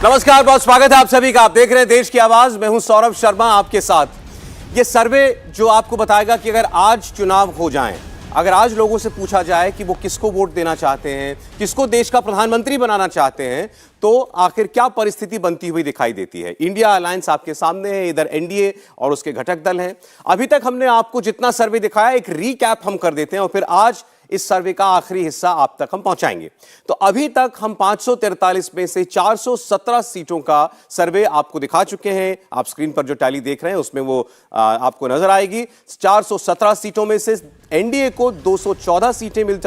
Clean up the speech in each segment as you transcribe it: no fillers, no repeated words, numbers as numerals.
नमस्कार, बहुत स्वागत है आप सभी का। आप देख रहे हैं देश की आवाज, मैं हूं सौरभ शर्मा आपके साथ। ये सर्वे जो आपको बताएगा कि अगर आज चुनाव हो जाएं, अगर आज लोगों से पूछा जाए कि वो किसको वोट देना चाहते हैं, किसको देश का प्रधानमंत्री बनाना चाहते हैं, तो आखिर क्या परिस्थिति बनती हुई दिखाई देती है। इंडिया अलायंस आपके सामने है, इधर एनडीए और उसके घटक दल हैं। अभी तक हमने आपको जितना सर्वे दिखाया, एक रीकैप हम कर देते हैं और फिर आज इस सर्वे का आखिरी हिस्सा आप तक हम पहुंचाएंगे। तो अभी तक हम 543 में से 417 सीटों का सर्वे आपको दिखा चुके हैं। आप स्क्रीन पर जो टैली देख रहे हैं उसमें वो आपको नजर आएगी। 417 सीटों में से एनडीए को 214 सीटें मिल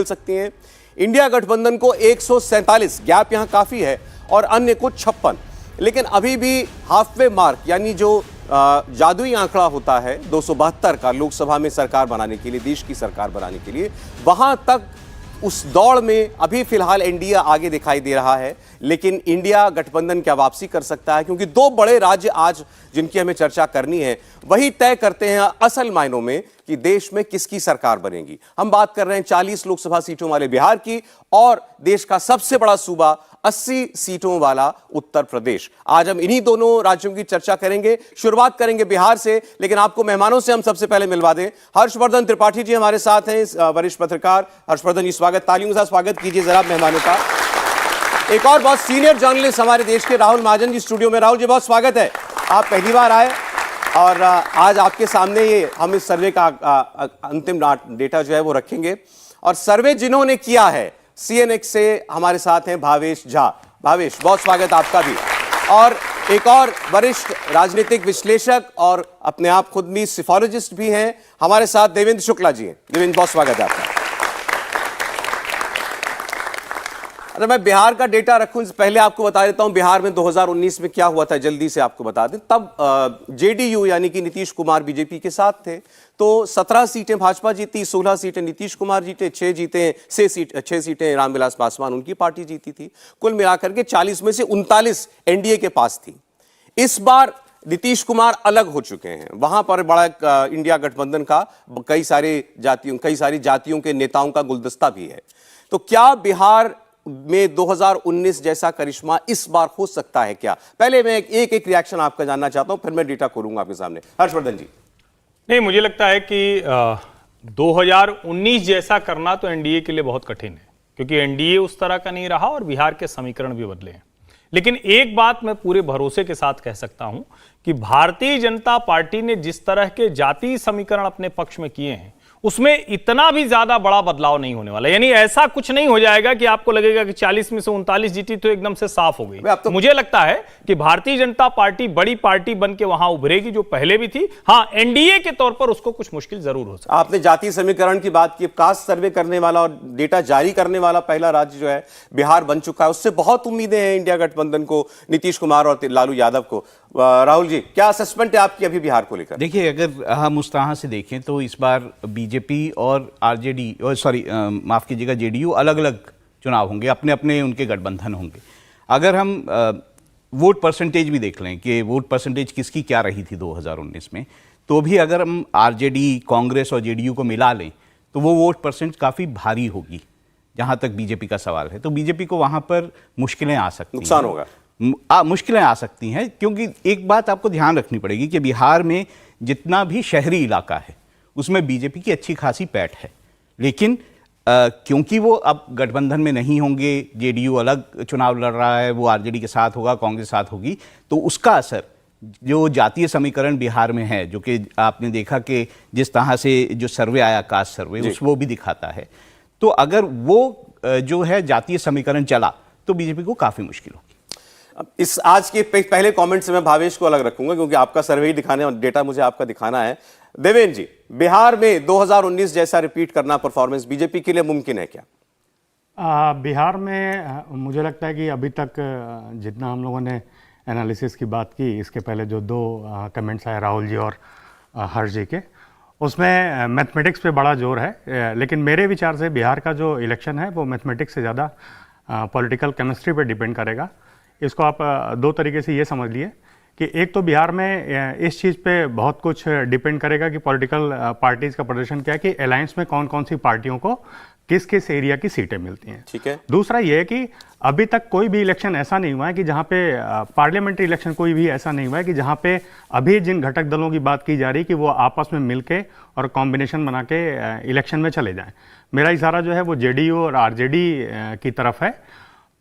सकती हैं। इंडिया गठबंधन को 147, गैप यहां काफी है, और अन्य को 56। लेकिन अभी भी हाफवे मार्क, यानी जो जादुई आंकड़ा होता है 272 का लोकसभा में सरकार बनाने के लिए, देश की सरकार बनाने के लिए, वहां तक उस दौड़ में अभी फिलहाल एनडीए आगे दिखाई दे रहा है। लेकिन इंडिया गठबंधन क्या वापसी कर सकता है? क्योंकि दो बड़े राज्य आज जिनकी हमें चर्चा करनी है वही तय करते हैं असल मायनों में कि देश में किसकी सरकार बनेगी। हम बात कर रहे हैं 40 लोकसभा सीटों वाले बिहार की और देश का सबसे बड़ा सूबा 80 सीटों वाला उत्तर प्रदेश। आज हम इन्हीं दोनों राज्यों की चर्चा करेंगे। शुरुआत करेंगे बिहार से, लेकिन आपको मेहमानों से हम सबसे पहले मिलवा दें। हर्षवर्धन त्रिपाठी जी हमारे साथ हैं, वरिष्ठ पत्रकार। हर्षवर्धन जी, स्वागत, तालियों के साथ स्वागत कीजिए जरा मेहमानों का। एक और बहुत सीनियर जर्नलिस्ट हमारे देश के राहुल महाजन जी स्टूडियो में। राहुल जी, बहुत स्वागत है, आप पहली बार आए और आज आपके सामने ये हम इस सर्वे का अंतिम डेटा जो है वो रखेंगे। और सर्वे जिन्होंने किया है, सीएनएक्स से हमारे साथ हैं भावेश झा। भावेश, बहुत स्वागत आपका भी। और एक और वरिष्ठ राजनीतिक विश्लेषक और अपने आप खुद भी सिफोलॉजिस्ट भी हैं हमारे साथ, देवेंद्र शुक्ला जी हैं। देवेंद्र, बहुत स्वागत है आपका। अरे मैं बिहार का डेटा रखूं इससे पहले आपको बता देता हूं बिहार में 2019 में क्या हुआ था, जल्दी से आपको बता दें। तब जेडीयू यानी कि नीतीश कुमार बीजेपी के साथ थे, तो 17 सीटें भाजपा जीती, 16 सीटें नीतीश कुमार जीते, 6 सीटें रामविलास पासवान उनकी पार्टी जीती थी। कुल मिलाकर के 40 में से 39 एनडीए के पास थी। इस बार नीतीश कुमार अलग हो चुके हैं। वहां पर बड़ा इंडिया गठबंधन का कई सारी जातियों के नेताओं का गुलदस्ता भी है। तो क्या बिहार में 2019 जैसा करिश्मा इस बार हो सकता है क्या? पहले मैं एक रिएक्शन आपका जानना चाहता हूं, फिर मैं डेटा खोलूंगा आपके सामने। हर्षवर्धन जी। नहीं, मुझे लगता है कि 2019 जैसा करना तो एनडीए के लिए बहुत कठिन है, क्योंकि एनडीए उस तरह का नहीं रहा और बिहार के समीकरण भी बदले हैं। लेकिन एक बात मैं पूरे भरोसे के साथ कह सकता हूं कि भारतीय जनता पार्टी ने जिस तरह के जातीय समीकरण अपने पक्ष में किए हैं, उसमें इतना भी ज्यादा बड़ा बदलाव नहीं होने वाला। यानी ऐसा कुछ नहीं हो जाएगा कि आपको लगेगा कि 40 में से 39 जीती तो एकदम से साफ हो गई। मुझे लगता है कि भारतीय जनता पार्टी बड़ी पार्टी बन के वहां उभरेगी, जो पहले भी थी। हाँ, एनडीए के तौर पर उसको कुछ मुश्किल जरूर हो सकती है। आपने जातीय समीकरण की बात की, कास्ट सर्वे करने वाला और डेटा जारी करने वाला पहला राज्य जो है बिहार बन चुका है। उससे बहुत उम्मीदें हैं इंडिया गठबंधन को, नीतीश कुमार और लालू यादव को। राहुल जी, क्या असेसमेंट है आपकी अभी बिहार को लेकर? देखिए, अगर हम उस तरह से देखें तो इस बार बीजेपी और आरजेडी, माफ कीजिएगा, जेडीयू अलग अलग चुनाव होंगे, अपने अपने उनके गठबंधन होंगे। अगर हम वोट परसेंटेज भी देख लें कि वोट परसेंटेज किसकी क्या रही थी 2019 में, तो भी अगर हम आरजेडी, कांग्रेस और जेडीयू को मिला लें तो वो वोट परसेंट काफ़ी भारी होगी। जहाँ तक बीजेपी का सवाल है, तो बीजेपी को वहाँ पर मुश्किलें आ सकती हैं, नुकसान होगा, मुश्किलें आ सकती हैं। क्योंकि एक बात आपको ध्यान रखनी पड़ेगी कि बिहार में जितना भी शहरी इलाका है उसमें बीजेपी की अच्छी खासी पैठ है। लेकिन क्योंकि वो अब गठबंधन में नहीं होंगे, जेडीयू अलग चुनाव लड़ रहा है, वो आरजेडी के साथ होगा, कांग्रेस के साथ होगी, तो उसका असर जो जातीय समीकरण बिहार में है, जो कि आपने देखा कि जिस तरह से जो सर्वे आया, कास्ट सर्वे, वो भी दिखाता है। तो अगर वो जो है जातीय समीकरण चला तो बीजेपी को काफ़ी मुश्किल होगी। इस आज के पहले कमेंट से मैं भावेश को अलग रखूंगा, क्योंकि आपका सर्वे ही दिखाने और डेटा मुझे आपका दिखाना है। देवेंद्र जी, बिहार में 2019 जैसा रिपीट करना परफॉर्मेंस बीजेपी के लिए मुमकिन है क्या? बिहार में मुझे लगता है कि अभी तक जितना हम लोगों ने एनालिसिस की बात की, इसके पहले जो दो कमेंट्स आए राहुल जी और हर्ष जी के, उसमें मैथमेटिक्स पे बड़ा जोर है। लेकिन मेरे विचार से बिहार का जो इलेक्शन है वो मैथमेटिक्स से ज़्यादा पॉलिटिकल केमिस्ट्री पे डिपेंड करेगा। इसको आप दो तरीके से ये समझ लिए कि एक तो बिहार में इस चीज़ पे बहुत कुछ डिपेंड करेगा कि पॉलिटिकल पार्टीज़ का प्रदर्शन क्या है, कि अलायंस में कौन कौन सी पार्टियों को किस किस एरिया की सीटें मिलती हैं। ठीक है। दूसरा ये है कि अभी तक कोई भी इलेक्शन ऐसा नहीं हुआ है कि जहाँ पे पार्लियामेंट्री इलेक्शन कोई भी ऐसा नहीं हुआ है कि जहाँ पे अभी जिन घटक दलों की बात की जा रही है कि वो आपस में मिलके और कॉम्बिनेशन बना के इलेक्शन में चले जाएं। मेरा इशारा जो है वो जेडीयू और आरजेडी की तरफ है।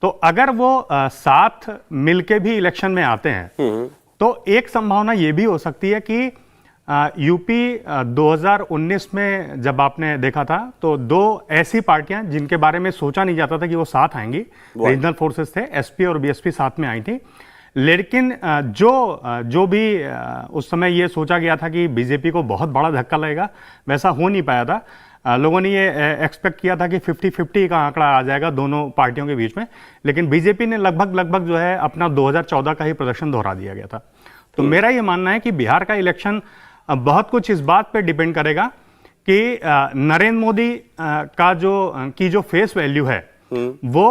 तो अगर वो साथ मिलके भी इलेक्शन में आते हैं तो एक संभावना ये भी हो सकती है कि यूपी 2019 में जब आपने देखा था तो दो ऐसी पार्टियां जिनके बारे में सोचा नहीं जाता था कि वो साथ आएंगी, रीजनल फोर्सेस थे, एसपी और बीएसपी साथ में आई थी। लेकिन जो भी उस समय ये सोचा गया था कि बीजेपी को बहुत बड़ा धक्का लगेगा, वैसा हो नहीं पाया था। लोगों ने ये एक्सपेक्ट किया था कि 50-50 का आंकड़ा आ जाएगा दोनों पार्टियों के बीच में, लेकिन बीजेपी ने लगभग जो है अपना 2014 का ही प्रदर्शन दोहरा दिया गया था। तो मेरा ये मानना है कि बिहार का इलेक्शन बहुत कुछ इस बात पे डिपेंड करेगा कि नरेंद्र मोदी की जो फेस वैल्यू है वो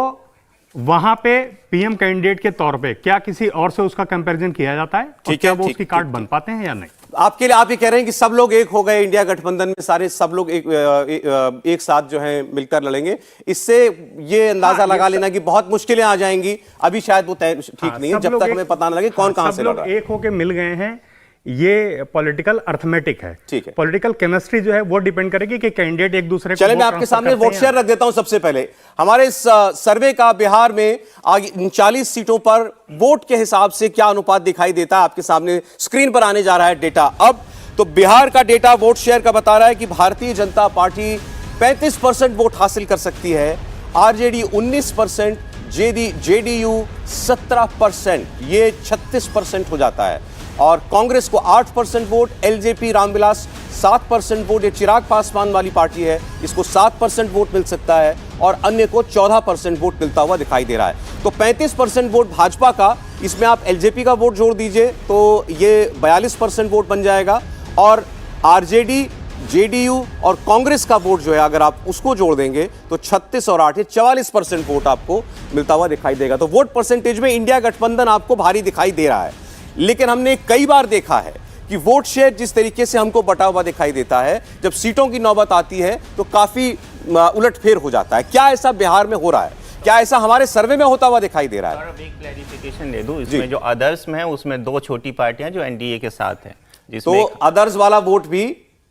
वहां पे पीएम कैंडिडेट के तौर पे क्या किसी और से उसका कंपैरिजन किया जाता है, और क्या वो उसकी कार्ड बन पाते हैं या नहीं। आपके लिए आप ये कह रहे हैं कि सब लोग एक हो गए इंडिया गठबंधन में, सारे सब लोग एक साथ जो है मिलकर लड़ेंगे, इससे ये अंदाजा लगा लेना कि बहुत मुश्किलें आ जाएंगी। अभी शायद वो ठीक नहीं है, जब तक हमें पता न लगे कौन कहां से लड़ रहा है। एक होके मिल गए हैं, ये पॉलिटिकल अर्थमेटिक है। ठीक है। पॉलिटिकल केमिस्ट्री जो है वो डिपेंड करेगी कि कैंडिडेट एक दूसरे को। चले मैं आपके सामने वोट शेयर रख देता हूं। सबसे पहले हमारे इस सर्वे का बिहार में आगे 39 सीटों पर वोट के हिसाब से क्या अनुपात दिखाई देता है, आपके सामने स्क्रीन पर आने जा रहा है डेटा। अब तो बिहार का डेटा वोट शेयर का बता रहा है कि भारतीय जनता पार्टी 35% वोट हासिल कर सकती है, आरजेडी 19%, जेडीयू 17%, ये 36% हो जाता है, और कांग्रेस को 8% वोट, एलजेपी रामविलास 7% वोट, ये चिराग पासवान वाली पार्टी है, इसको 7% वोट मिल सकता है, और अन्य को 14% वोट मिलता हुआ दिखाई दे रहा है। तो 35% वोट भाजपा का, इसमें आप एलजेपी का वोट जोड़ दीजिए तो ये 42% वोट बन जाएगा, और आरजेडी, जेडीयू और कांग्रेस का वोट जो है अगर आप उसको जोड़ देंगे तो 36 और 8 44% वोट आपको मिलता हुआ दिखाई देगा। तो वोट परसेंटेज में इंडिया गठबंधन आपको भारी दिखाई दे रहा है, लेकिन हमने कई बार देखा है कि वोट शेयर जिस तरीके से हमको बटा हुआ दिखाई देता है, जब सीटों की नौबत आती है तो काफी उलटफेर हो जाता है। क्या ऐसा बिहार में हो रहा है? क्या ऐसा हमारे सर्वे में होता हुआ दिखाई दे रहा है? एक क्लैरिफिकेशन दे दूं, इसमें जो अदर्स में है उसमें दो छोटी पार्टियां जो एनडीए के साथ हैं, तो अदर्स वाला वोट भी,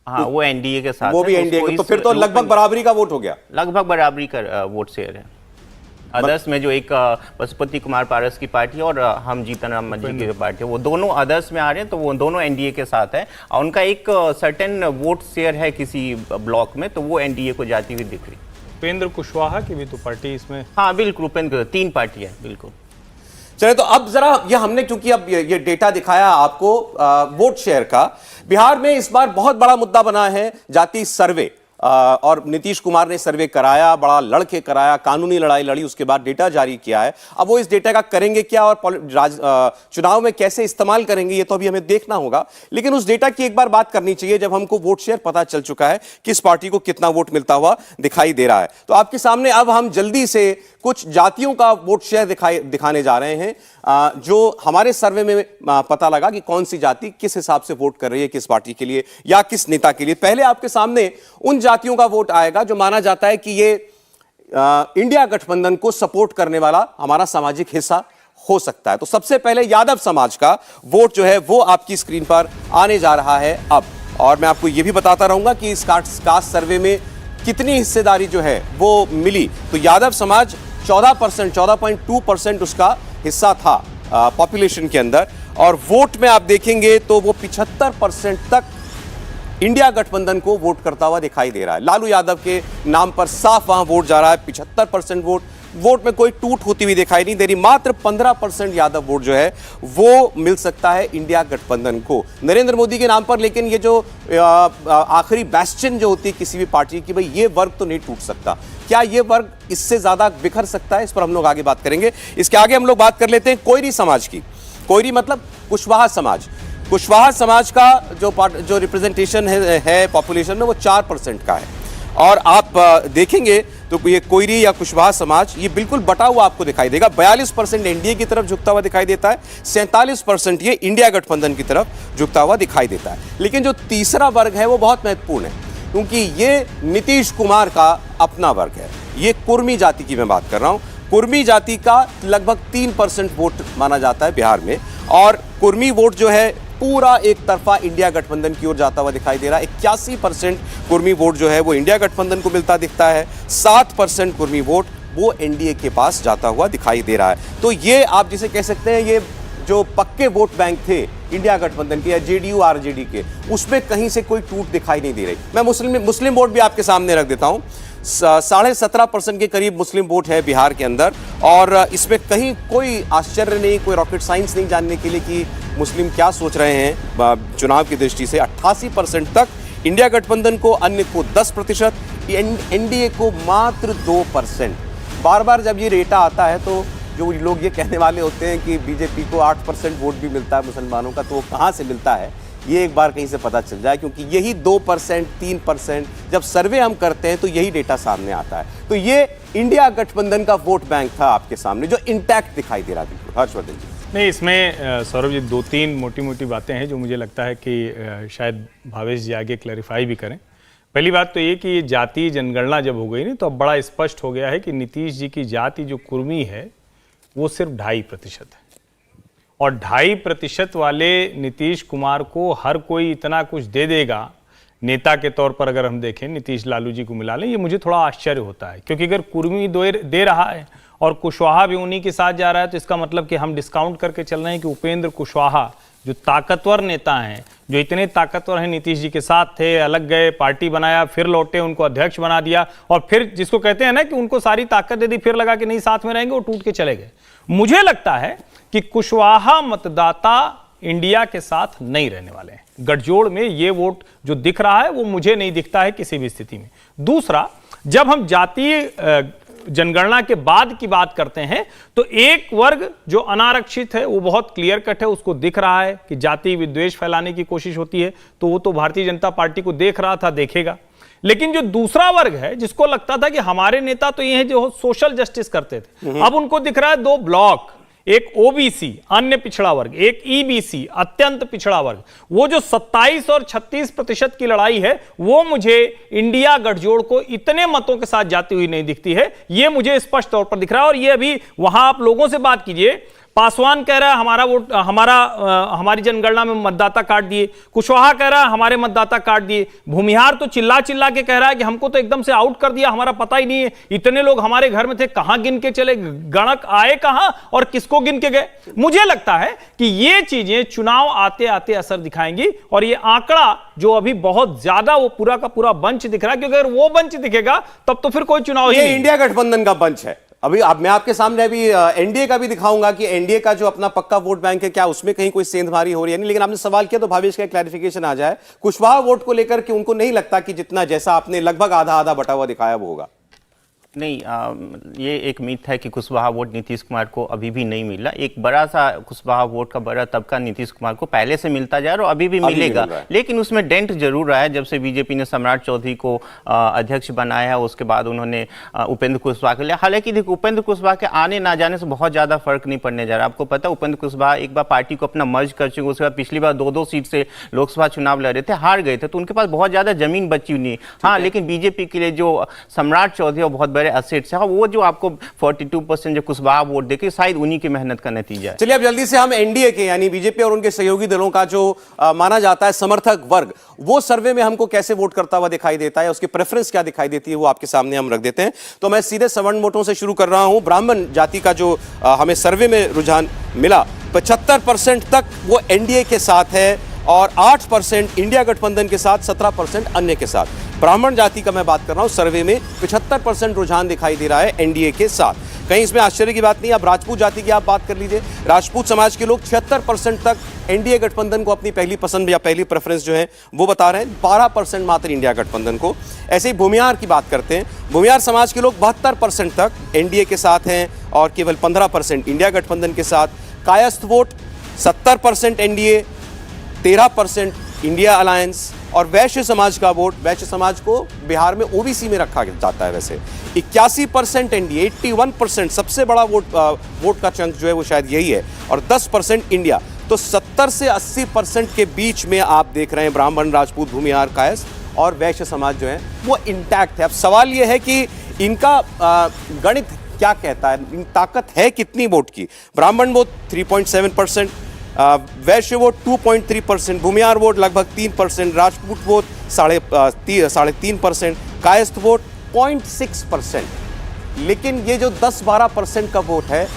हाँ वो एनडीए के साथ, वो भी एनडीए के, तो फिर तो लगभग बराबरी का वोट हो गया। लगभग बराबरी का वोट शेयर है। अदर्स में जो एक पशुपति कुमार पारस की पार्टी है और हम जीतन राम मांझी की पार्टी है, वो दोनों अदर्स में आ रहे हैं, तो वो दोनों एनडीए के साथ है, और उनका एक सर्टेन वोट शेयर है किसी ब्लॉक में, तो वो एनडीए को जाती हुई दिख रही। उपेंद्र कुशवाहा की भी तो पार्टी इसमें, हाँ बिल्कुल, उपेंद्र 3 पार्टी है बिल्कुल। चले तो अब जरा ये हमने, क्योंकि अब ये डेटा दिखाया आपको वोट शेयर का, बिहार में इस बार बहुत बड़ा मुद्दा बना है जाति सर्वे, और नीतीश कुमार ने सर्वे कराया, बड़ा लड़के कराया, कानूनी लड़ाई लड़ी, उसके बाद डेटा जारी किया है। अब वो इस डेटा का करेंगे क्या और चुनाव में कैसे इस्तेमाल करेंगे, ये तो अभी हमें देखना होगा, लेकिन उस डेटा की एक बार बात करनी चाहिए जब हमको वोट शेयर पता चल चुका है किस पार्टी को कितना वोट मिलता हुआ दिखाई दे रहा है। तो आपके सामने अब हम जल्दी से कुछ जातियों का वोट शेयर दिखाने जा रहे हैं, जो हमारे सर्वे में पता लगा कि कौन सी जाति किस हिसाब से वोट कर रही है किस पार्टी के लिए या किस नेता के लिए। पहले आपके सामने उन जातियों का वोट आएगा जो माना जाता है कि ये इंडिया गठबंधन को सपोर्ट करने वाला हमारा सामाजिक हिस्सा हो सकता है। तो सबसे पहले यादव समाज का वोट जो है वो आपकी स्क्रीन पर आने जा रहा है अब, और मैं आपको यह भी बताता रहूंगा कि इस कास्ट सर्वे में कितनी हिस्सेदारी जो है वो मिली। तो यादव समाज 14%, 14.2% उसका हिस्सा था पॉपुलेशन के अंदर, और वोट में आप देखेंगे तो वो 75% तक इंडिया गठबंधन को वोट करता हुआ दिखाई दे रहा है। लालू यादव के नाम पर साफ वहां वोट जा रहा है, 75% वोट में कोई टूट होती हुई दिखाई नहीं दे रही। मात्र 15% यादव वोट जो है वो मिल सकता है इंडिया गठबंधन को नरेंद्र मोदी के नाम पर। लेकिन ये जो आखिरी बैस्टियन जो होती है किसी भी पार्टी की, भाई ये वर्ग तो नहीं टूट सकता। क्या ये वर्ग इससे ज्यादा बिखर सकता है? इस पर हम लोग आगे बात करेंगे। इसके आगे हम लोग बात कर लेते हैं कोयरी समाज की। कोयरी मतलब कुशवाहा समाज। कुशवाहा समाज का जो रिप्रेजेंटेशन है पॉपुलेशन में वो 4% का है, और आप देखेंगे तो ये कोयरी या कुशवाहा समाज ये बिल्कुल बटा हुआ आपको दिखाई देगा। 42% एनडीए की तरफ झुकता हुआ दिखाई देता है, 47% ये इंडिया गठबंधन की तरफ झुकता हुआ दिखाई देता है। लेकिन जो तीसरा वर्ग है वो बहुत महत्वपूर्ण है। क्योंकि ये नीतीश कुमार का अपना वर्ग है। ये कुर्मी जाति की मैं बात कर रहा हूं। कुर्मी जाति का लगभग 3% वोट माना जाता है बिहार में, और कुर्मी वोट जो है पूरा एक तरफा इंडिया गठबंधन की ओर जाता हुआ दिखाई दे रहा है। 81% कुर्मी वोट जो है वो इंडिया गठबंधन को मिलता दिखता है, 60% कुर्मी वोट वो एनडीए के पास जाता हुआ दिखाई दे रहा है। तो ये आप जिसे कह सकते हैं, ये जो पक्के वोट बैंक थे इंडिया गठबंधन के या जेडीयू आरजेडी के, उसमें कहीं से कोई टूट दिखाई नहीं दे रही। मैं मुस्लिम वोट भी आपके सामने रख देता हूं। 17.5% के करीब मुस्लिम वोट है बिहार के अंदर, और इसमें कहीं कोई आश्चर्य नहीं, कोई रॉकेट साइंस नहीं जानने के लिए कि मुस्लिम क्या सोच रहे हैं चुनाव की दृष्टि से। 88% तक इंडिया गठबंधन को, अन्य को 10%, एनडीए को मात्र 2%। बार बार जब ये डेटा आता है तो जो लोग ये कहने वाले होते हैं कि बीजेपी को 8% वोट भी मिलता है मुसलमानों का, तो वो कहाँ से मिलता है ये एक बार कहीं से पता चल जाए, क्योंकि यही 2%, 3% जब सर्वे हम करते हैं तो यही डेटा सामने आता है। तो ये इंडिया गठबंधन का वोट बैंक था आपके सामने, जो इंटैक्ट दिखाई दे रहा था। हर्षवर्धन जी। नहीं, इसमें सौरभ जी 2-3 मोटी बातें हैं जो मुझे लगता है कि शायद भावेश जी आगे क्लैरिफाई भी करें। पहली बात तो ये कि ये जातीय जनगणना जब हो गई नहीं, तो अब बड़ा स्पष्ट हो गया है कि नीतीश जी की जाति जो कुर्मी है वो सिर्फ 2.5% है, और 2.5% वाले नीतीश कुमार को हर कोई इतना कुछ दे देगा नेता के तौर पर। अगर हम देखें नीतीश लालू जी को मिला लें, ये मुझे थोड़ा आश्चर्य होता है, क्योंकि अगर कुर्मी दे रहा है और कुशवाहा भी उन्हीं के साथ जा रहा है, तो इसका मतलब कि हम डिस्काउंट करके चल रहे हैं कि उपेंद्र कुशवाहा जो ताकतवर नेता हैं, जो इतने ताकतवर हैं, नीतीश जी के साथ थे, अलग गए, पार्टी बनाया, फिर लौटे, उनको अध्यक्ष बना दिया, और फिर जिसको कहते हैं ना कि उनको सारी ताकत दे दी, फिर लगा कि नहीं साथ में रहेंगे, वो टूट के चले गए। मुझे लगता है कि कुशवाहा मतदाता इंडिया के साथ नहीं रहने वाले हैं। गठजोड़ में ये वोट जो दिख रहा है वो मुझे नहीं दिखता है किसी भी स्थिति में। दूसरा, जब हम जातीय जनगणना के बाद की बात करते हैं तो एक वर्ग जो अनारक्षित है वो बहुत क्लियर कट है, उसको दिख रहा है कि जाति विद्वेष फैलाने की कोशिश होती है, तो वो तो भारतीय जनता पार्टी को देख रहा था, देखेगा। लेकिन जो दूसरा वर्ग है जिसको लगता था कि हमारे नेता तो ये हैं जो सोशल जस्टिस करते थे, अब उनको दिख रहा है 2 ब्लॉक, एक ओबीसी अन्य पिछड़ा वर्ग, एक ईबीसी अत्यंत पिछड़ा वर्ग। वो जो 27 और 36% की लड़ाई है वो मुझे इंडिया गठजोड़ को इतने मतों के साथ जाती हुई नहीं दिखती है, ये मुझे स्पष्ट तौर पर दिख रहा है। और ये अभी वहां आप लोगों से बात कीजिए, पासवान कह रहा है हमारा वोट हमारी जनगणना में मतदाता काट दिए, कुशवाहा कह रहा है हमारे मतदाता काट दिए, भूमिहार तो चिल्ला चिल्ला के कह रहा है कि हमको तो एकदम से आउट कर दिया, हमारा पता ही नहीं है, इतने लोग हमारे घर में थे, कहां गिन के चले, गणक आए कहां और किसको गिन के गए। मुझे लगता है कि ये चीजें चुनाव आते आते असर दिखाएंगी, और ये आंकड़ा जो अभी बहुत ज्यादा वो पूरा का पूरा बंच दिख रहा है, क्योंकि अगर वो बंच दिखेगा तब तो फिर कोई चुनाव ही नहीं। इंडिया गठबंधन का बंच है। अभी अब मैं आपके सामने अभी एनडीए का भी दिखाऊंगा कि एनडीए का जो अपना पक्का वोट बैंक है, क्या उसमें कहीं कोई सेंधमारी हो रही है नहीं। लेकिन आपने सवाल किया तो भावेश का क्लैरिफिकेशन आ जाए कुशवाहा वोट को लेकर कि उनको नहीं लगता कि जितना जैसा आपने लगभग आधा आधा बटा हुआ दिखाया वो होगा। नहीं, ये एक मिथ है कि कुशवाहा वोट नीतीश कुमार को अभी भी नहीं मिला। एक बड़ा सा कुशवाहा वोट का बड़ा तबका नीतीश कुमार को पहले से मिलता जा रहा है और अभी भी मिलेगा, लेकिन उसमें डेंट जरूर रहा है। जब से बीजेपी ने सम्राट चौधरी को अध्यक्ष बनाया है, उसके बाद उन्होंने उपेंद्र कुशवाहा को लिया। हालांकि देखो, उपेंद्र कुशवाहा के आने ना जाने से बहुत ज़्यादा फर्क नहीं पड़ने जा रहा। आपको पता है उपेंद्र कुशवाहा एक बार पार्टी को अपना मर्ज कर चुके, उसके बाद पिछली बार 2-2 सीट से लोकसभा चुनाव लड़ रहे थे, हार गए थे, तो उनके पास बहुत ज़्यादा जमीन बची हुई नहीं। हाँ, लेकिन बीजेपी के लिए जो सम्राट चौधरी और बहुत बड़े असेट्स है, वो जो आपको 42% जो कुशवाहा वोट देखे, शायद उन्हीं की मेहनत का नतीजा है। चलिए अब जल्दी से हम एनडीए के यानी बीजेपी और उनके सहयोगी दलों का जो माना जाता है समर्थक वर्ग, वो सर्वे में हमको कैसे वोट करता हुआ दिखाई देता है, उसकी प्रेफरेंस क्या दिखाई देती है, वो आपके सामने हम रख देते हैं। तो मैं सीधे सवर्ण वोटों से शुरू कर रहा हूं। ब्राह्मण जाति का जो हमें सर्वे में रुझान मिला, 75% तक वो एनडीए के साथ है और 8% इंडिया गठबंधन के साथ, 17% अन्य के साथ। ब्राह्मण जाति का मैं बात कर रहा हूं, सर्वे में 75% रुझान दिखाई दे रहा है एनडीए के साथ। कहीं इसमें आश्चर्य की बात नहीं। अब राजपूत जाति की आप बात कर लीजिए, राजपूत समाज के लोग 76% तक एनडीए गठबंधन को अपनी पहली पसंद या पहली प्रेफरेंस जो है वो बता रहे हैं, 12% मात्र इंडिया गठबंधन को। ऐसे ही भूमिहार की बात करते हैं, भूमिहार समाज के लोग 72% तक एनडीए के साथ हैं और केवल 15% इंडिया गठबंधन के साथ। Kayastha vote 70% NDA, 13% India alliance. और वैश्य समाज का वोट, वैश्य समाज को बिहार में ओबीसी में रखा जाता है वैसे, 81% एनडीए, 81% सबसे बड़ा वोट का चंक जो है वो शायद यही है, और 10% इंडिया। तो 70 से 80% के बीच में आप देख रहे हैं ब्राह्मण, राजपूत, भूमिहार, कायस्थ और वैश्य समाज जो है वो इंटैक्ट है। अब सवाल ये है कि इनका गणित क्या कहता है, इन ताकत है कितनी वोट की। ब्राह्मण वोट 3.7%, वैश्य वोट 2.3%, भूमिहार वोट लगभग 3%, राजपूत वोट 3.5%, कायस्थ वोट 0.6%। लेकिन ये जो 10-12% का वोट है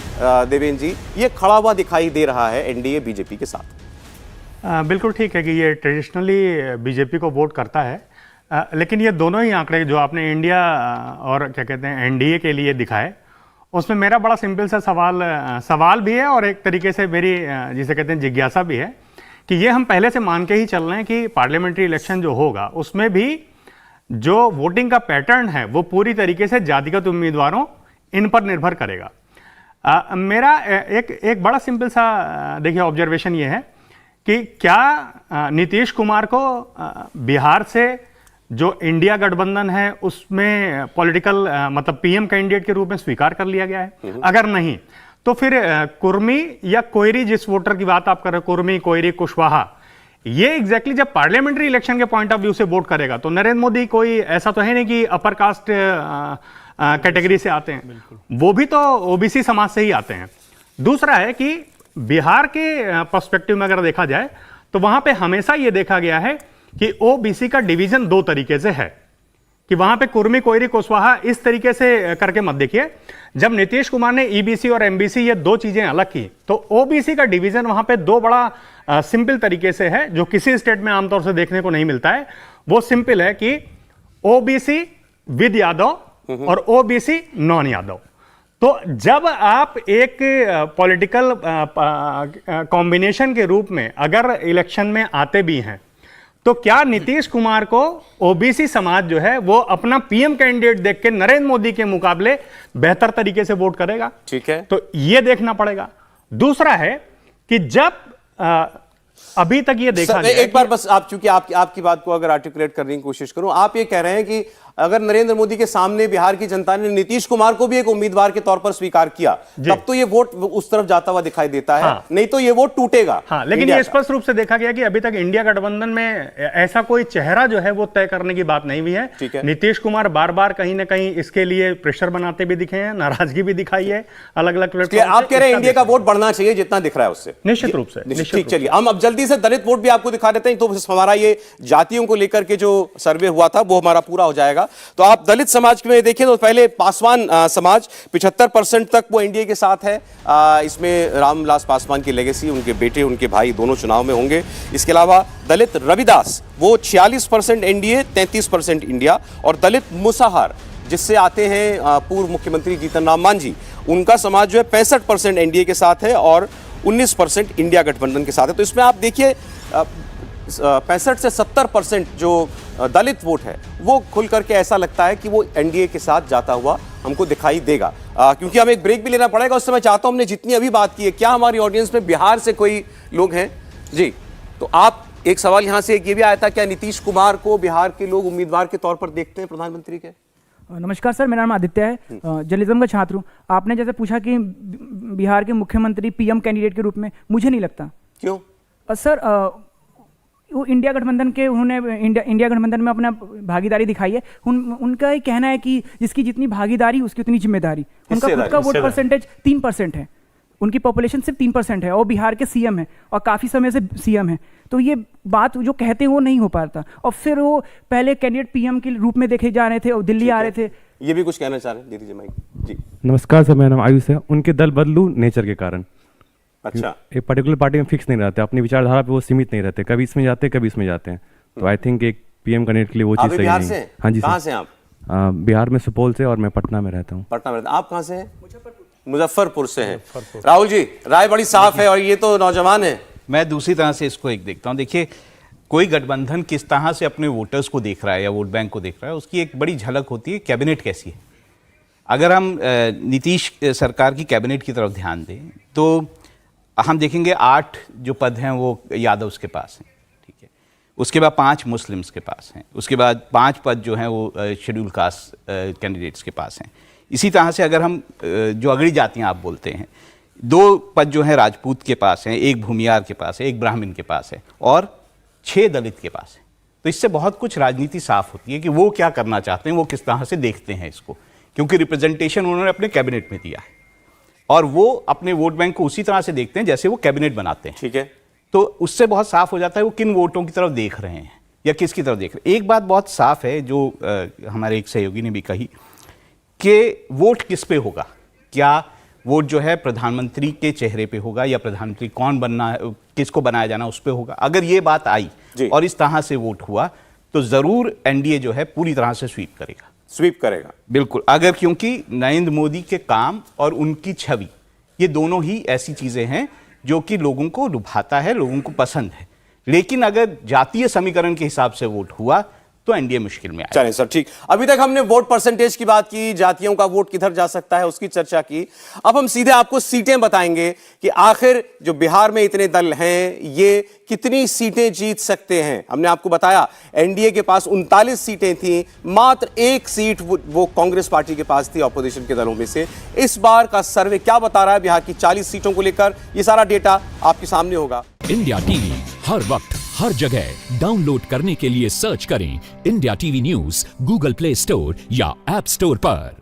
देवेंद्र जी, ये खड़ा हुआ दिखाई दे रहा है एनडीए बीजेपी के साथ। बिल्कुल ठीक है कि ये ट्रेडिशनली बीजेपी को वोट करता है, लेकिन ये दोनों ही आंकड़े जो आपने इंडिया और क्या कहते हैं एनडीए के लिए दिखाए, उसमें मेरा बड़ा सिंपल सा सवाल भी है और एक तरीके से मेरी जिसे कहते हैं जिज्ञासा भी है कि ये हम पहले से मान के ही चल रहे हैं कि पार्लियामेंट्री इलेक्शन जो होगा उसमें भी जो वोटिंग का पैटर्न है वो पूरी तरीके से जातिगत उम्मीदवारों इन पर निर्भर करेगा। मेरा एक बड़ा सिंपल सा देखिए ऑब्जर्वेशन ये है कि क्या नीतीश कुमार को बिहार से जो इंडिया गठबंधन है उसमें पॉलिटिकल मतलब पीएम कैंडिडेट के रूप में स्वीकार कर लिया गया है? अगर नहीं तो फिर कुर्मी या कोयरी, जिस वोटर की बात आप कर रहे हो, कुर्मी, कोयरी, कुशवाहा, ये एग्जैक्टली जब पार्लियामेंट्री इलेक्शन के पॉइंट ऑफ व्यू से वोट करेगा तो नरेंद्र मोदी कोई ऐसा तो है नहीं कि अपर कास्ट कैटेगरी से आते हैं, वो भी तो ओबीसी समाज से ही आते हैं। दूसरा है कि बिहार के पर्सपेक्टिव में अगर देखा जाए तो वहां पे हमेशा ये देखा गया है कि ओबीसी का डिवीजन दो तरीके से है कि वहां पे कुर्मी, कोयरी, कुशवाहा इस तरीके से करके मत देखिए। जब नीतीश कुमार ने ईबीसी और एमबीसी ये दो चीजें अलग की तो ओबीसी का डिवीजन वहां पे दो बड़ा सिंपल तरीके से है जो किसी स्टेट में आमतौर से देखने को नहीं मिलता है। वो सिंपल है कि ओबीसी विद यादव और ओबीसी नॉन यादव। तो जब आप एक पॉलिटिकल कॉम्बिनेशन के रूप में अगर इलेक्शन में आते भी हैं तो क्या नीतीश कुमार को ओबीसी समाज जो है वो अपना पीएम कैंडिडेट देख के नरेंद्र मोदी के मुकाबले बेहतर तरीके से वोट करेगा? ठीक है, तो ये देखना पड़ेगा। दूसरा है कि जब अभी तक ये देखा गया एक बार बस आप, चूंकि आपकी बात को अगर आर्टिकुलेट करने की कोशिश करूं, आप ये कह रहे हैं कि अगर नरेंद्र मोदी के सामने बिहार की जनता ने नीतीश कुमार को भी एक उम्मीदवार के तौर पर स्वीकार किया तब तो ये वोट उस तरफ जाता हुआ दिखाई देता है। हाँ। नहीं तो ये वोट टूटेगा। हाँ, लेकिन ये स्पष्ट रूप से देखा गया कि अभी तक इंडिया गठबंधन में ऐसा कोई चेहरा जो है वो तय करने की बात नहीं हुई है। नीतीश कुमार बार बार कहीं ना कहीं इसके लिए प्रेशर बनाते भी दिखे हैं, नाराजगी भी दिखाई है अलग अलग प्लेटफॉर्म। आप कह रहे हैं इंडिया का वोट बढ़ना चाहिए जितना दिख रहा है उससे? निश्चित रूप से। ठीक, चलिए हम अब जल्दी से दलित वोट भी आपको दिखा देते हैं, तो हमारा ये जातियों को लेकर के जो सर्वे हुआ था वो हमारा पूरा हो जाएगा। तो आप दलित समाज में देखें तो पहले पासवान समाज 75% तक वो एनडीए के साथ है। इसमें रामविलास पासवान की लेगेसी, उनके बेटे उनके भाई दोनों चुनाव में होंगे। इसके अलावा दलित रविदास वो 46% एनडीए 33% इंडिया, और दलित मुसाहर जिससे आते हैं पूर्व मुख्यमंत्री जीतन राम मांझी, उनका समाज जो है 65% एनडीए के साथ है और 19% इंडिया गठबंधन के साथ है। तो इसमें आप देखिए 65 से 70% जो दलित वोट है वो खुल करके ऐसा लगता है कि वो एनडीए के साथ जाता हुआ हमको दिखाई देगा। क्योंकि हमें एक ब्रेक भी लेना पड़ेगा, उस समय चाहता हूं हमने जितनी अभी बात की है, क्या हमारी ऑडियंस में बिहार से कोई लोग हैं? जी, तो आप एक सवाल यहां से ये भी आया था, क्या नीतीश कुमार को बिहार के लोग उम्मीदवार के तौर पर देखते हैं प्रधानमंत्री के? नमस्कार सर, मेरा नाम आदित्य है, जर्नलिज्म का छात्र हूँ। आपने जैसे पूछा कि बिहार के मुख्यमंत्री पीएम कैंडिडेट के रूप में, मुझे नहीं लगता। क्यों? सर वो इंडिया गठबंधन के उन्होंने इंडिया गठबंधन में अपना भागीदारी दिखाई है। उनका ही कहना है कि जिसकी जितनी भागीदारी उसकी उतनी जिम्मेदारी। उनका खुद का वोट परसेंटेज 3% है, उनकी पॉपुलेशन सिर्फ 3% है और बिहार के सीएम है और काफ़ी समय से सीएम है। तो ये बात जो कहते हैं वो नहीं हो पाता। और फिर वो पहले कैंडिडेट पीएम के रूप में देखे जा रहे थे और दिल्ली आ रहे थे। ये भी कुछ कहना चाह रहे हैं दीदी माइक? जी नमस्कार सर, मेरा नाम आयुष है। उनके दल बदलू नेचर के कारण। अच्छा, एक पर्टिकुलर पार्टी में फिक्स नहीं रहते, अपनी विचारधारा पे वो सीमित नहीं रहते, कभी इसमें जाते हैं कभी इसमें जाते हैं। तो आई थिंक एक पीएम कैंडिडेट के लिए वो चीज़ सही नहीं है। हाँ जी सर। कहाँ से आप? बिहार में सुपौल से, और मैं पटना में रहता हूँ। पटना में रहता। आप कहाँ से हैं? मुजफ्फरपुर से हैं। राहुल जी, राय बड़ी साफ है और ये तो नौजवान है। मैं दूसरी तरह से इसको एक देखता हूँ। देखिए, कोई गठबंधन किस तरह से अपने वोटर्स को देख रहा है या वोट बैंक को देख रहा है, उसकी एक बड़ी झलक होती है कैबिनेट कैसी है। अगर हम नीतीश सरकार की कैबिनेट की तरफ ध्यान दें तो हम देखेंगे 8 जो पद हैं वो यादव्स के पास हैं, ठीक है। उसके बाद 5 मुस्लिम्स के पास हैं, उसके बाद 5 पद जो हैं वो शेड्यूल कास्ट कैंडिडेट्स के पास हैं। इसी तरह से अगर हम जो अगड़ी जातियाँ आप बोलते हैं, 2 पद जो हैं राजपूत के पास हैं, 1 भूमिहार के पास है, 1 ब्राह्मण के पास है और 6 दलित के पास है। तो इससे बहुत कुछ राजनीति साफ होती है कि वो क्या करना चाहते हैं, वो किस तरह से देखते हैं इसको, क्योंकि रिप्रेजेंटेशन उन्होंने अपने कैबिनेट में दिया है और वो अपने वोट बैंक को उसी तरह से देखते हैं जैसे वो कैबिनेट बनाते हैं। ठीक है, तो उससे बहुत साफ हो जाता है वो किन वोटों की तरफ देख रहे हैं या किसकी तरफ देख रहे हैं। एक बात बहुत साफ है जो हमारे एक सहयोगी ने भी कही कि वोट किस पे होगा, क्या वोट जो है प्रधानमंत्री के चेहरे पे होगा या प्रधानमंत्री कौन बनना है, किसको बनाया जाना उस पे होगा। अगर ये बात आई और इस तरह से वोट हुआ तो जरूर एनडीए जो है पूरी तरह से स्वीप करेगा। बिल्कुल, अगर क्योंकि नरेंद्र मोदी के काम और उनकी छवि ये दोनों ही ऐसी चीजें हैं जो कि लोगों को लुभाता है, लोगों को पसंद है। लेकिन अगर जातीय समीकरण के हिसाब से वोट हुआ तो एनडीए मुश्किल में आएगा। चलें सर, ठीक। अभी तक हमने वोट परसेंटेज की बात की, जातियों का वोट किधर जा सकता है उसकी चर्चा की। अब हम सीधे आपको सीटें बताएंगे कि आखिर जो बिहार में इतने दल हैं ये कितनी सीटें जीत सकते हैं। हमने आपको बताया एनडीए के पास 39 सीटें थी, मात्र एक सीट वो कांग्रेस पार्टी के पास थी ऑपोजिशन के दलों में से। इस बार का सर्वे क्या बता रहा है बिहार की 40 सीटों को लेकर, ये सारा डेटा आपके सामने होगा। इंडिया टीवी हर वक्त हर जगह डाउनलोड करने के लिए सर्च करें India TV news Google play store या ऐप स्टोर पर।